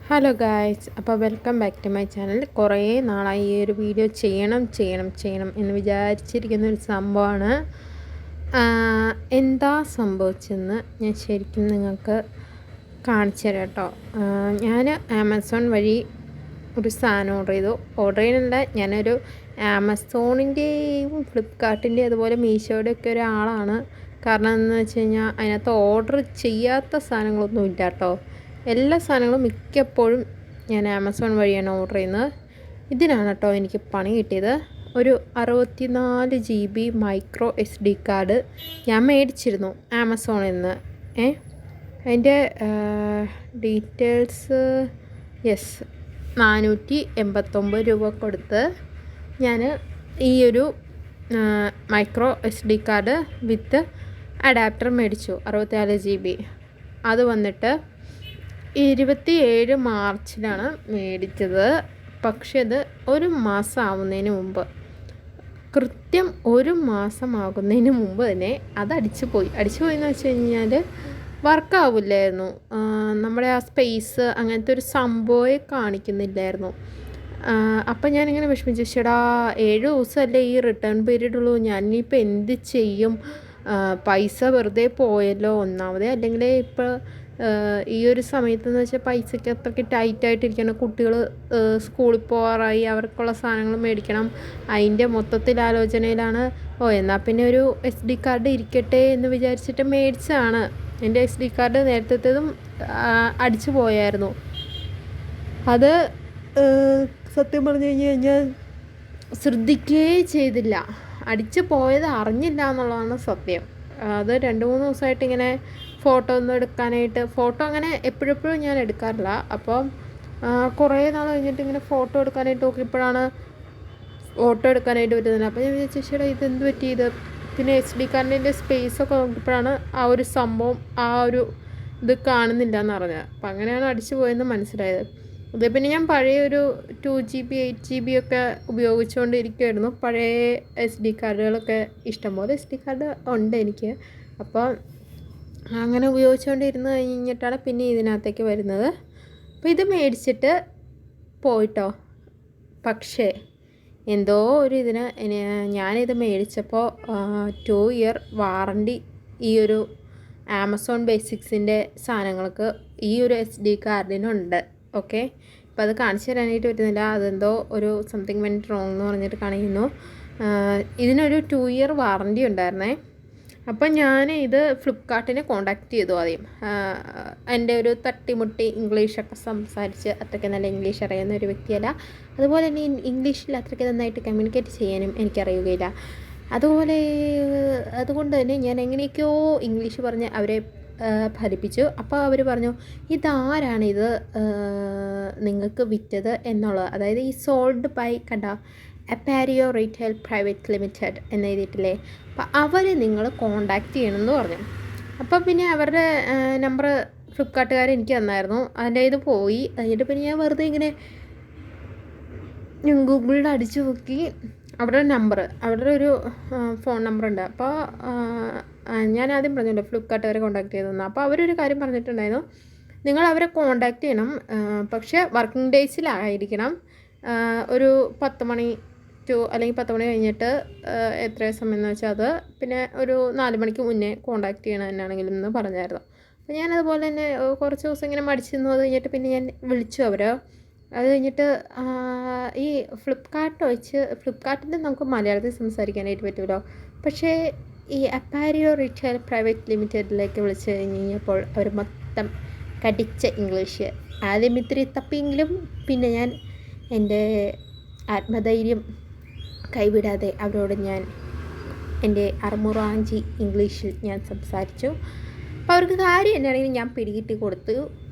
Hello guys, അപ്പോൾ welcome back to my channel. കുറേ നാളായി ഈ ഒരു വീഡിയോ ചെയ്യണം എന്ന് വിചാരിച്ചിരിക്കുന്ന ഒരു സംഭവമാണ്. എന്താ സംഭവിച്ചെന്ന് ഞാൻ ശരിക്കും നിങ്ങൾക്ക് കാണിച്ചു തരാം കേട്ടോ. ഞാൻ ആമസോൺ വഴി ഒരു സാധനം ഓർഡർ ചെയ്യുന്നില്ല. ഞാനൊരു ആമസോണിൻ്റെയും ഫ്ലിപ്കാർട്ടിൻ്റെയും അതുപോലെ മീഷോയുടെ ഒക്കെ ഒരാളാണ്. കാരണം എന്ന് വെച്ച് കഴിഞ്ഞാൽ അതിനകത്ത് ഓർഡർ ചെയ്യാത്ത സാധനങ്ങളൊന്നും ഇല്ല കേട്ടോ. എല്ലാ സാധനങ്ങളും മിക്കപ്പോഴും ഞാൻ ആമസോൺ വഴിയാണ് ഓർഡർ ചെയ്യുന്നത്. ഇതിനാണ് കേട്ടോ എനിക്ക് പണി കിട്ടിയത്. ഒരു 64 GB മൈക്രോ SD കാർഡ് ഞാൻ മേടിച്ചിരുന്നു ആമസോണിൽ നിന്ന്. അതിൻ്റെ ഡീറ്റെയിൽസ് 489 രൂപ കൊടുത്ത് ഞാൻ ഈ ഒരു മൈക്രോ SD കാർഡ് വിത്ത് അഡാപ്റ്റർ മേടിച്ചു. 64 GB. അത് വന്നിട്ട് 27 മാർച്ചിലാണ് മേടിച്ചത്. പക്ഷേ അത് ഒരു മാസം ആവുന്നതിന് മുമ്പ്, കൃത്യം ഒരു മാസം ആകുന്നതിന് മുമ്പ് തന്നെ അത് അടിച്ചു പോയെന്ന് വെച്ച് കഴിഞ്ഞാൽ വർക്കാവില്ലായിരുന്നു. നമ്മുടെ ആ സ്പേസ് അങ്ങനത്തെ ഒരു സംഭവമേ കാണിക്കുന്നില്ലായിരുന്നു. അപ്പം ഞാനിങ്ങനെ വിഷമിച്ചു, ചേടാ 7 ദിവസമല്ലേ ഈ റിട്ടേൺ പീരീഡ് ഉള്ളൂ, ഞാനിപ്പോൾ എന്ത് ചെയ്യും? പൈസ വെറുതെ പോയല്ലോ ഒന്നാമതേ. അല്ലെങ്കിൽ ഇപ്പോൾ ഈ ഒരു സമയത്തെന്ന് വെച്ചാൽ പൈസയ്ക്ക് അത്രയ്ക്ക് ടൈറ്റായിട്ടിരിക്കണം. കുട്ടികൾ സ്കൂളിൽ പോകാറായി, അവർക്കുള്ള സാധനങ്ങൾ മേടിക്കണം. അതിൻ്റെ മൊത്തത്തിൽ ആലോചനയിലാണ്. എന്നാൽ പിന്നെ ഒരു SD കാർഡ് ഇരിക്കട്ടെ എന്ന് വിചാരിച്ചിട്ട് മേടിച്ചതാണ്. എൻ്റെ SD കാർഡ് നേരത്തേതും അടിച്ചു പോയായിരുന്നു. അത് സത്യം പറഞ്ഞു കഴിഞ്ഞാൽ ശ്രദ്ധിക്കുകയേ ചെയ്തില്ല. അടിച്ചു പോയത് അറിഞ്ഞില്ല എന്നുള്ളതാണ് സത്യം. അത് 2-3 ദിവസമായിട്ട് ഇങ്ങനെ ഫോട്ടോ ഒന്നും എടുക്കാനായിട്ട്, ഫോട്ടോ അങ്ങനെ എപ്പോഴെപ്പോഴും ഞാൻ എടുക്കാറില്ല. അപ്പോൾ കുറേ നാൾ കഴിഞ്ഞിട്ട് ഇങ്ങനെ ഫോട്ടോ എടുക്കാനായിട്ട് നോക്കിയപ്പോഴാണ് ഫോട്ടോ എടുക്കാനായിട്ട് പറ്റുന്നില്ല. അപ്പോൾ ഞാൻ വിചാരിച്ചു, ചേട്ടാ ഇതെന്ത് പറ്റി ഇത്? പിന്നെ SD കാർഡിൻ്റെ സ്പേസൊക്കെ നോക്കിയപ്പോഴാണ് ആ ഒരു സംഭവം, ആ ഒരു ഇത് കാണുന്നില്ല എന്ന് പറഞ്ഞത്. അപ്പം അങ്ങനെയാണ് അടിച്ചു പോയെന്ന് മനസ്സിലായത്. അതേ പിന്നെ ഞാൻ പഴയ ഒരു 2 GB 8 GB ഒക്കെ ഉപയോഗിച്ചുകൊണ്ടിരിക്കുമായിരുന്നു. പഴയ SD കാർഡുകളൊക്കെ ഇഷ്ടംപോലെ SD കാർഡ് ഉണ്ട് എനിക്ക്. അപ്പോൾ അങ്ങനെ ഉപയോഗിച്ചുകൊണ്ടിരുന്ന് കഴിഞ്ഞിട്ടാണ് പിന്നെ ഇതിനകത്തേക്ക് വരുന്നത്. അപ്പോൾ ഇത് മേടിച്ചിട്ട് പോയിട്ടോ. പക്ഷേ എന്തോ ഒരു ഇതിന് ഞാനിത് മേടിച്ചപ്പോൾ 2 ഇയർ വാറണ്ടി ഈ ഒരു ആമസോൺ ബേസിക്സിൻ്റെ സാധനങ്ങൾക്ക് ഈ ഒരു SD കാർഡിനുണ്ട്. ഓക്കെ, അപ്പോൾ അത് കാണിച്ചു തരാനായിട്ട് പറ്റുന്നില്ല. അതെന്തോ ഒരു സംതിങ് വെൻറ്റ് റോങ് എന്ന് പറഞ്ഞിട്ട് കാണിക്കുന്നു. ഇതിനൊരു 2 ഇയർ വാറണ്ടി ഉണ്ടായിരുന്നേ. അപ്പം ഞാൻ ഇത് ഫ്ലിപ്കാർട്ടിനെ കോണ്ടാക്ട് ചെയ്തു ആദ്യം. എൻ്റെ ഒരു തട്ടിമുട്ടി ഇംഗ്ലീഷൊക്കെ സംസാരിച്ച് അത്രയ്ക്ക് നല്ല ഇംഗ്ലീഷ് അറിയുന്ന ഒരു വ്യക്തിയല്ല. അതുപോലെ തന്നെ ഇംഗ്ലീഷിൽ അത്രയ്ക്ക് നന്നായിട്ട് കമ്മ്യൂണിക്കേറ്റ് ചെയ്യാനും എനിക്കറിയുകയില്ല. അതുകൊണ്ട് തന്നെ ഞാൻ എങ്ങനെയൊക്കെയോ ഇംഗ്ലീഷ് പറഞ്ഞ് അവരെ ഫലിപ്പിച്ചു. അപ്പോൾ അവർ പറഞ്ഞു, ഇതാരാണിത് നിങ്ങൾക്ക് വിറ്റത് എന്നുള്ളത്. അതായത് ഈ sold by Appario retail private limited എന്ന് എഴുതിയിട്ടില്ലേ, അപ്പോൾ അവർ നിങ്ങൾ കോണ്ടാക്ട് ചെയ്യണമെന്ന് പറഞ്ഞു. അപ്പോൾ പിന്നെ അവരുടെ നമ്പർ ഫ്ലിപ്കാർട്ടുകാർ എനിക്ക് തന്നായിരുന്നു. അതിൻ്റെ ഇത് പോയി. എന്നിട്ട് പിന്നെ ഞാൻ വെറുതെ ഇങ്ങനെ ഗൂഗിളിൽ അടിച്ചു നോക്കി അവരുടെ ഒരു ഫോൺ നമ്പറുണ്ട്. അപ്പോൾ ഞാൻ ആദ്യം പറഞ്ഞല്ലോ ഫ്ലിപ്കാർട്ടുകാരെ കോണ്ടാക്ട് ചെയ്തെന്ന്. അപ്പോൾ അവരൊരു കാര്യം പറഞ്ഞിട്ടുണ്ടായിരുന്നു, നിങ്ങൾ അവരെ കോണ്ടാക്ട് ചെയ്യണം, പക്ഷേ വർക്കിംഗ് ഡേയ്സിലായിരിക്കണം. ഒരു 10 മണി അല്ലെങ്കിൽ 10 മണി കഴിഞ്ഞിട്ട് എത്ര സമയം എന്ന് വെച്ചാൽ അത്, പിന്നെ ഒരു 4 മണിക്ക് മുന്നേ കോണ്ടാക്ട് ചെയ്യണം എന്നാണെങ്കിലും എന്ന് പറഞ്ഞായിരുന്നു. അപ്പോൾ ഞാനതുപോലെ തന്നെ കുറച്ച് ദിവസം ഇങ്ങനെ മടിച്ചു നിന്നു. അത് കഴിഞ്ഞിട്ട് പിന്നെ ഞാൻ വിളിച്ചു അവരെ. അത് കഴിഞ്ഞിട്ട് ഈ ഫ്ലിപ്കാർട്ടിൽ നമുക്ക് മലയാളത്തിൽ സംസാരിക്കാനായിട്ട് പറ്റുമല്ലോ. പക്ഷേ ഈ അപ്പാരിയോ റീറ്റെയിൽ പ്രൈവറ്റ് ലിമിറ്റഡിലേക്ക് വിളിച്ച് കഴിഞ്ഞപ്പോൾ അവർ മൊത്തം കടിച്ച ഇംഗ്ലീഷ്. ആദ്യം ഇത്തിരി തപ്പിയെങ്കിലും പിന്നെ ഞാൻ എൻ്റെ ആത്മധൈര്യം കൈവിടാതെ അവരോട് ഞാൻ എൻ്റെ അറുമുറാഞ്ചി ഇംഗ്ലീഷിൽ ഞാൻ സംസാരിച്ചു. അപ്പോൾ അവർക്ക് കാര്യം എന്നാണെങ്കിലും ഞാൻ പിടികിട്ടി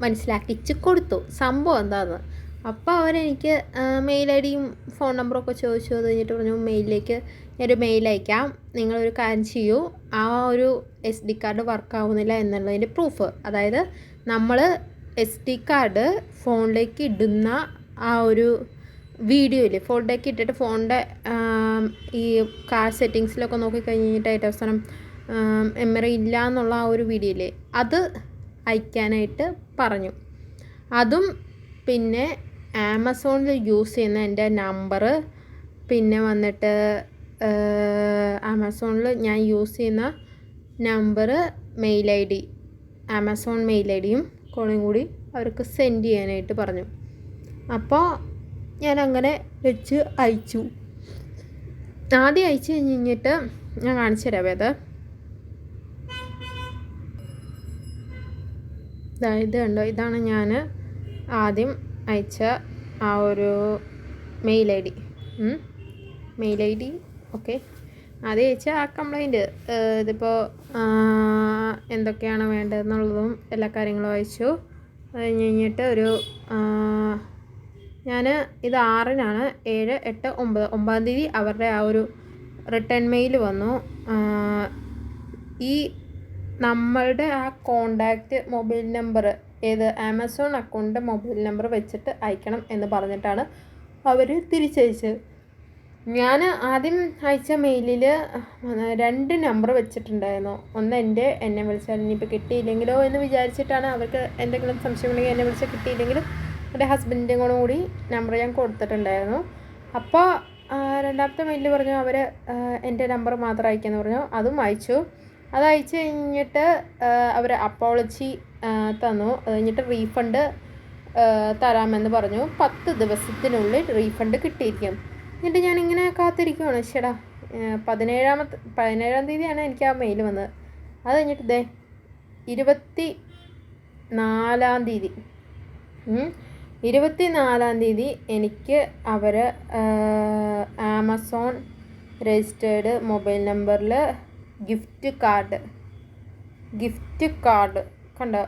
മനസ്സിലാക്കിച്ച് കൊടുത്തു സംഭവം എന്താണെന്ന്. അപ്പോൾ അവരെനിക്ക് മെയിൽ ID യും ഫോൺ നമ്പറൊക്കെ ചോദിച്ചു. അത് കഴിഞ്ഞിട്ട് പറഞ്ഞു, മെയിലിലേക്ക് ഞാനൊരു മെയിൽ അയക്കാം, നിങ്ങളൊരു കാര്യം ചെയ്യൂ, ആ ഒരു SD കാർഡ് വർക്കാവുന്നില്ല എന്നുള്ളതിൻ്റെ പ്രൂഫ്. അതായത് നമ്മൾ SD കാർഡ് ഫോണിലേക്ക് ഇടുന്ന ആ ഒരു വീഡിയോയിൽ ഫോണിലേക്ക് ഇട്ടിട്ട് ഫോണിൻ്റെ ഈ കാർ സെറ്റിങ്സിലൊക്കെ നോക്കിക്കഴിഞ്ഞിട്ട് ഏറ്റവും അവസാനം മെമ്മറി ഇല്ല എന്നുള്ള ആ ഒരു വീഡിയോയില്ലേ, അത് അയക്കാനായിട്ട് പറഞ്ഞു. അതും പിന്നെ ആമസോണിൽ യൂസ് ചെയ്യുന്ന എൻ്റെ നമ്പർ, പിന്നെ വന്നിട്ട് ആമസോണിൽ ഞാൻ യൂസ് ചെയ്യുന്ന number, mail I D, Amazon mail I ഡിയും കൂടി അവർക്ക് സെൻഡ് ചെയ്യാനായിട്ട് പറഞ്ഞു. അപ്പോൾ ഞാൻ അങ്ങനെ വെച്ച് അയച്ചു. ആദ്യം അയച്ചു കഴിഞ്ഞിട്ട് ഞാൻ കാണിച്ചു തരാവേ. ഇത് കണ്ടോ, ഇതാണ് ഞാൻ ആദ്യം അയച്ച ആ ഒരു മെയിൽ ഐ ഡി. ഓക്കെ, ആദ്യം അയച്ച ആ കംപ്ലൈൻറ്റ്, ഇതിപ്പോൾ എന്തൊക്കെയാണ് വേണ്ടതെന്നുള്ളതും എല്ലാ കാര്യങ്ങളും അയച്ചു. അത് കഴിഞ്ഞിട്ട് ഞാൻ ഇത് 6-നാണ്, 7, 8, 9 തീയതി അവരുടെ ആ ഒരു റിട്ടേൺ മെയിൽ വന്നു. ഈ നമ്മളുടെ ആ കോണ്ടാക്റ്റ് മൊബൈൽ നമ്പർ, ഏത് ആമസോൺ അക്കൗണ്ടിൻ്റെ മൊബൈൽ നമ്പർ വെച്ചിട്ട് അയക്കണം എന്ന് പറഞ്ഞിട്ടാണ് അവർ തിരിച്ചയച്ചത്. ഞാൻ ആദ്യം അയച്ച മെയിലിൽ 2 നമ്പർ വെച്ചിട്ടുണ്ടായിരുന്നു. ഒന്ന് എന്നെ വിളിച്ചാൽ ഇനിയിപ്പോൾ കിട്ടിയില്ലെങ്കിലോ എന്ന് വിചാരിച്ചിട്ടാണ്. അവർക്ക് എന്തെങ്കിലും സംശയമുണ്ടെങ്കിൽ എന്നെ വിളിച്ചാൽ കിട്ടിയില്ലെങ്കിലും എൻ്റെ ഹസ്ബൻഡിൻ്റെയും കൂടി നമ്പർ ഞാൻ കൊടുത്തിട്ടുണ്ടായിരുന്നു. അപ്പോൾ രണ്ടാമത്തെ മെയിലിൽ പറഞ്ഞു അവർ എൻ്റെ നമ്പർ മാത്രം അയക്കാമെന്ന് പറഞ്ഞു. അതും അയച്ചു. അത് അയച്ചു കഴിഞ്ഞിട്ട് അവർ അപ്പോളജി തന്നു. അത് കഴിഞ്ഞിട്ട് റീഫണ്ട് തരാമെന്ന് പറഞ്ഞു. 10 ദിവസത്തിനുള്ളിൽ റീഫണ്ട് കിട്ടിയിരിക്കും. എന്നിട്ട് ഞാനിങ്ങനെ കാത്തിരിക്കുകയാണ്. ചേട്ടാ 17-ാം തീയതിയാണ് എനിക്ക് ആ മെയിൽ വന്നത്. അത് കഴിഞ്ഞിട്ട് 24-ാം തീയതി 24-ാം തീയതി എനിക്ക് അവർ ആമസോൺ രജിസ്റ്റേർഡ് മൊബൈൽ നമ്പറിൽ ഗിഫ്റ്റ് കാർഡ് കണ്ടോ,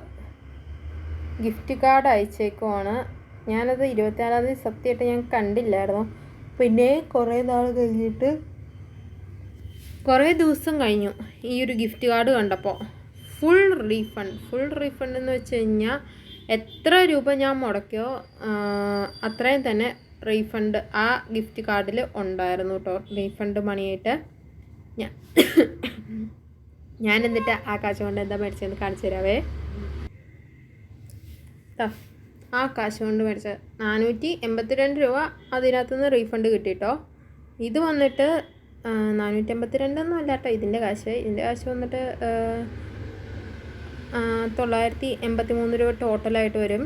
ഗിഫ്റ്റ് കാർഡ് അയച്ചേക്കുവാണ്. ഞാനത് 24-ാം തീയതി സത്യമായിട്ട് ഞാൻ കണ്ടില്ലായിരുന്നു. പിന്നെ കുറേ ദിവസം കഴിഞ്ഞു ഈ ഒരു ഗിഫ്റ്റ് കാർഡ് കണ്ടപ്പോൾ. ഫുൾ റീഫണ്ട് എന്ന് വെച്ച് കഴിഞ്ഞാൽ എത്ര രൂപ ഞാൻ മുടക്കിയോ അത്രയും തന്നെ റീഫണ്ട് ആ ഗിഫ്റ്റ് കാർഡിൽ ഉണ്ടായിരുന്നു കേട്ടോ. റീഫണ്ട് മണിയായിട്ട് ഞാൻ എന്നിട്ട് ആ കാശ് കൊണ്ട് എന്താ മേടിച്ചതെന്ന് കാണിച്ചു തരാവേ. ആ കാശ് കൊണ്ട് മേടിച്ചത് 482 രൂപ അതിനകത്തുനിന്ന് റീഫണ്ട് കിട്ടിട്ടോ. ഇത് വന്നിട്ട് 482 അല്ല കേട്ടോ ഇതിൻ്റെ കാശ് വന്നിട്ട് 983 രൂപ ടോട്ടലായിട്ട് വരും.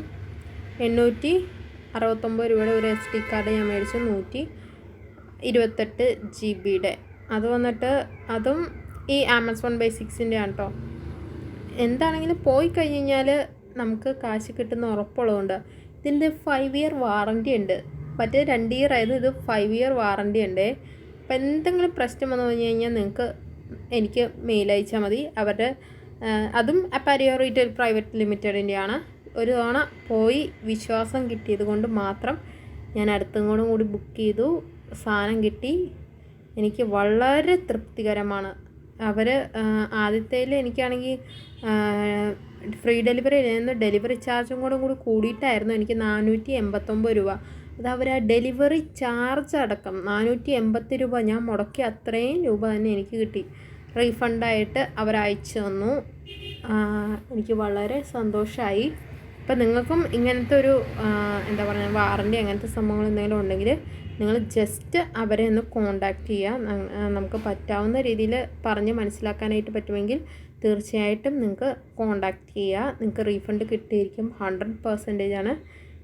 869 രൂപയുടെ ഒരു SD കാർഡ് ഞാൻ മേടിച്ചു, 128 GB. അത് വന്നിട്ട് അതും ഈ ആമസോൺ ബേസിക്സിൻ്റെ ആണ് കേട്ടോ. എന്താണെങ്കിലും പോയി കഴിഞ്ഞ് കഴിഞ്ഞാൽ നമുക്ക് കാശ് കിട്ടുന്ന ഉറപ്പുള്ളതുകൊണ്ട്. ഇതിൻ്റെ 5 ഇയർ വാറൻറ്റി ഉണ്ട്. മറ്റേ 2 ഇയർ ആയത്, ഇത് 5 ഇയർ വാറൻറ്റി ഉണ്ട്. അപ്പോൾ എന്തെങ്കിലും പ്രശ്നം വന്നു കഴിഞ്ഞ് കഴിഞ്ഞാൽ എനിക്ക് മെയിൽ അയച്ചാൽ മതി. അവരുടെ അതും അപ്പാരിയോ റീറ്റെയിൽ പ്രൈവറ്റ് ലിമിറ്റഡിൻ്റെയാണ്. ഒരു തവണ പോയി വിശ്വാസം കിട്ടിയത് കൊണ്ട് മാത്രം ഞാൻ അടുത്തങ്ങോട്ടും കൂടി ബുക്ക് ചെയ്തു. സാധനം കിട്ടി. എനിക്ക് വളരെ തൃപ്തികരമാണ്. അവർ ആദ്യത്തേൽ എനിക്കാണെങ്കിൽ ഫ്രീ ഡെലിവറി ആയിരുന്നു. ഡെലിവറി ചാർജും കൂടി കൂടിയിട്ടായിരുന്നു എനിക്ക് 489 രൂപ. അത് അവർ ആ ഡെലിവറി ചാർജ് അടക്കം 480 രൂപ ഞാൻ മുടക്കി അത്രയും രൂപ തന്നെ എനിക്ക് കിട്ടി. റീഫണ്ടായിട്ട് അവർ അയച്ചു തന്നു. എനിക്ക് വളരെ സന്തോഷമായി. ഇപ്പം നിങ്ങൾക്കും ഇങ്ങനത്തെ ഒരു എന്താ പറയുക വാറൻറ്റി അങ്ങനത്തെ സംഭവങ്ങൾ എന്തെങ്കിലും ഉണ്ടെങ്കിൽ നിങ്ങൾ ജസ്റ്റ് അവരെ ഒന്ന് കോണ്ടാക്റ്റ് ചെയ്യുക. നമുക്ക് പറ്റാവുന്ന രീതിയിൽ പറഞ്ഞ് മനസ്സിലാക്കാനായിട്ട് പറ്റുമെങ്കിൽ തീർച്ചയായിട്ടും നിങ്ങൾക്ക് കോണ്ടാക്റ്റ് ചെയ്യുക. നിങ്ങൾക്ക് റീഫണ്ട് കിട്ടിയിരിക്കും. 100%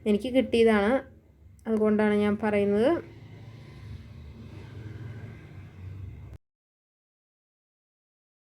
എനിക്ക് കിട്ടിയതാണ്. അതുകൊണ്ടാണ് ഞാൻ പറയുന്നത്.